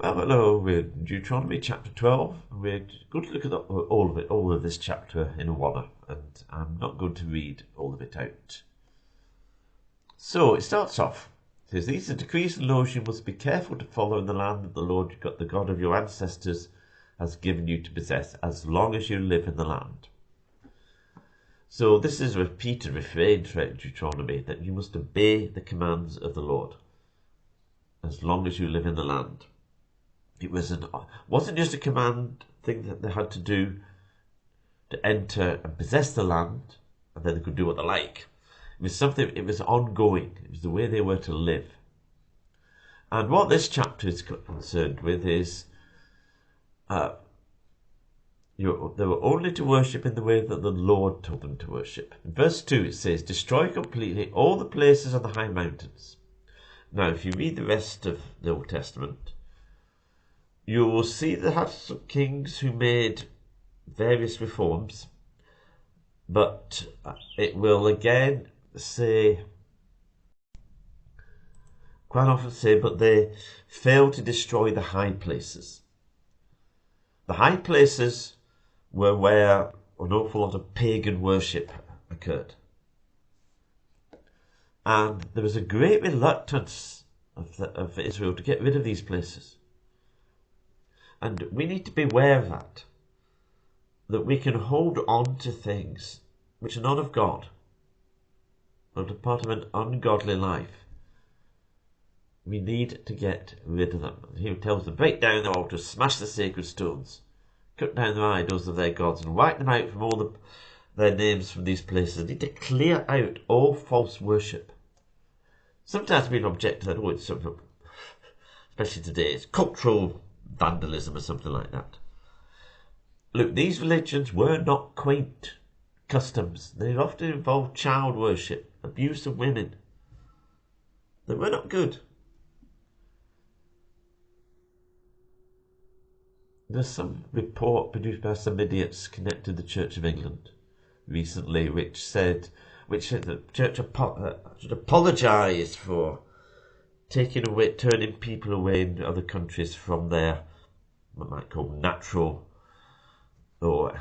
Well, hello, we're in Deuteronomy chapter 12. We're going to look at all of this chapter in one, and I'm not going to read all of it out. So it starts off. It says, "These are decrees and laws you must be careful to follow in the land that the Lord, the God of your ancestors, has given you to possess, as long as you live in the land." So this is a repeated refrain throughout Deuteronomy, that you must obey the commands of the Lord, as long as you live in the land. It wasn't just a command thing that they had to do to enter and possess the land, and then they could do what they like. It was ongoing. It was the way they were to live. And what this chapter is concerned with is they were only to worship in the way that the Lord told them to worship. In verse 2 it says, "Destroy completely all the places on the high mountains." Now, if you read the rest of the Old Testament, you will see they had some kings who made various reforms, but it will again say, quite often say, but they failed to destroy the high places. The high places were where an awful lot of pagan worship occurred. And there was a great reluctance of Israel to get rid of these places. And we need to be aware of that we can hold on to things which are not of God, but are part of an ungodly life. We need to get rid of them. He tells them, break down their altars, smash the sacred stones, cut down their idols of their gods, and wipe them out from all their names from these places. They need to clear out all false worship. Sometimes we object to that, it's something, especially today, it's cultural vandalism or something like that. Look, these religions were not quaint customs. They often involved child worship, abuse of women. They were not good. There's some report produced by some idiots connected to the Church of England recently, which said the Church should apologise for turning people away in other countries from their, what might call, natural or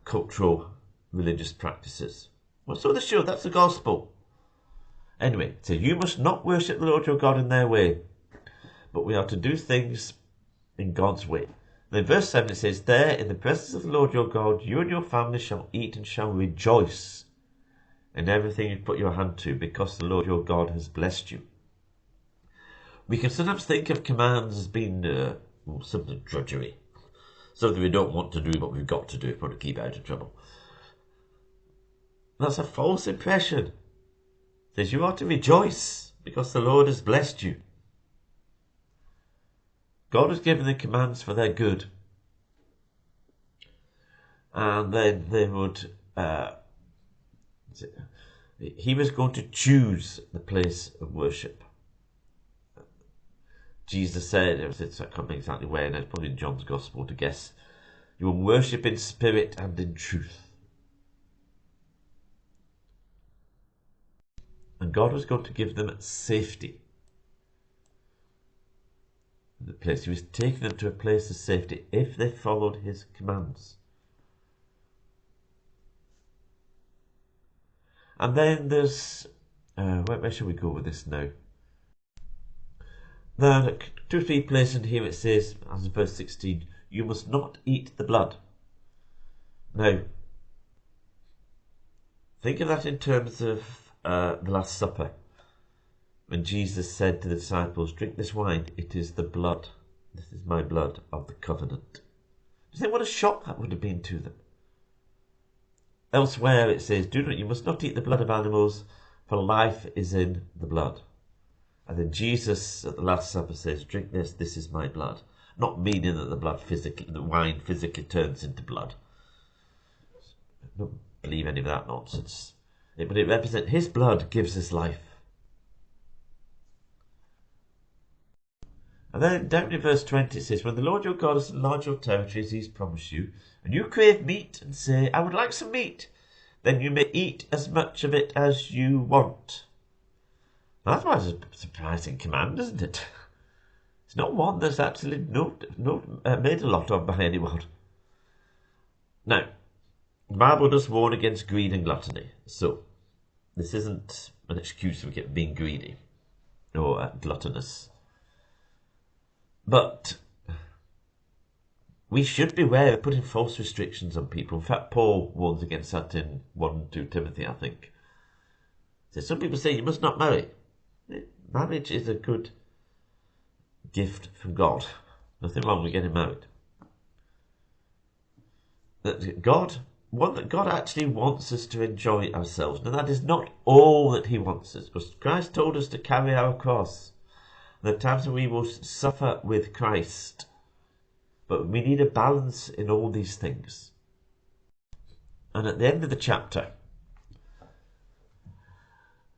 cultural religious practices. Well, so they should. That's the gospel. Anyway, so you must not worship the Lord your God in their way, but we are to do things in God's way. And in verse 7 it says, "There, in the presence of the Lord your God, you and your family shall eat and shall rejoice in everything you put your hand to, because the Lord your God has blessed you." We can sometimes think of commands as being something drudgery, something we don't want to do, but we've got to do if we want to keep out of trouble. That's a false impression. It says you are to rejoice because the Lord has blessed you. God has given the commands for their good. And then they would, he was going to choose the place of worship. Jesus said, I can't remember exactly where, and it's probably in John's Gospel to guess, you will worship in spirit and in truth. And God was going to give them safety. The place. He was taking them to a place of safety if they followed his commands. And then there's, where shall we go with this now? Now, 2 or 3 places in here it says, as in verse 16, you must not eat the blood. Now, think of that in terms of the Last Supper. When Jesus said to the disciples, drink this wine, it is the blood. This is my blood of the covenant. Do you think what a shock that would have been to them? Elsewhere it says, you must not eat the blood of animals, for life is in the blood. And then Jesus at the Last Supper says, drink this is my blood. Not meaning that the wine physically turns into blood. I don't believe any of that nonsense. But it represents his blood gives us life. And then down in verse 20 it says, when the Lord your God has enlarged your territories he's promised you, and you crave meat and say, I would like some meat, then you may eat as much of it as you want. Now, that's quite a surprising command, isn't it? It's not one that's actually made a lot of by anyone. Now, the Bible does warn against greed and gluttony, so this isn't an excuse for being greedy or gluttonous. But we should beware of putting false restrictions on people. In fact, Paul warns against that in 1-2 Timothy, I think. So some people say you must not marry. Marriage is a good gift from God. Nothing wrong with getting married. God actually wants us to enjoy ourselves. Now that is not all that he wants us. Because Christ told us to carry our cross. There are times when we will suffer with Christ. But we need a balance in all these things. And at the end of the chapter,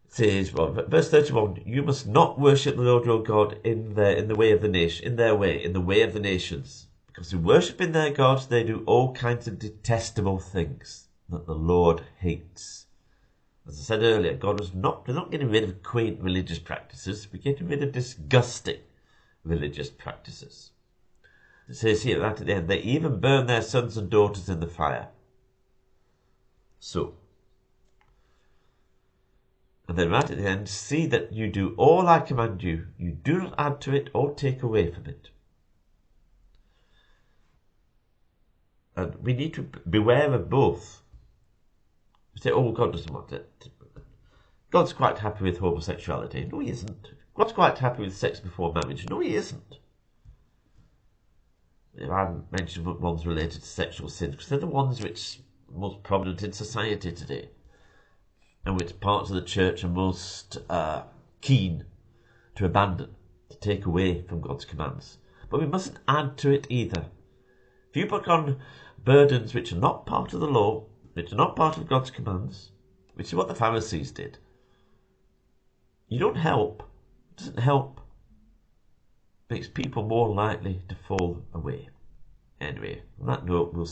it says, verse 31, you must not worship the Lord your God in the way of the nation, in the way of the nations. Because in worshipping their gods, they do all kinds of detestable things that the Lord hates. As I said earlier, they're not getting rid of quaint religious practices, we're getting rid of disgusting religious practices. It says here right at the end, they even burn their sons and daughters in the fire. So, and then right at the end, see that you do all I command you. You do not add to it or take away from it. And we need to beware of both. We say, oh, God doesn't want it. God's quite happy with homosexuality. No, he isn't. God's quite happy with sex before marriage. No, he isn't. I haven't mentioned ones related to sexual sins because they're the ones which are most prominent in society today and which parts of the church are most keen to abandon, to take away from God's commands. But we mustn't add to it either. If you put on burdens which are not part of the law, which are not part of God's commands, which is what the Pharisees did, you don't help. It doesn't help. Makes people more likely to fall away. Anyway, on that note, we'll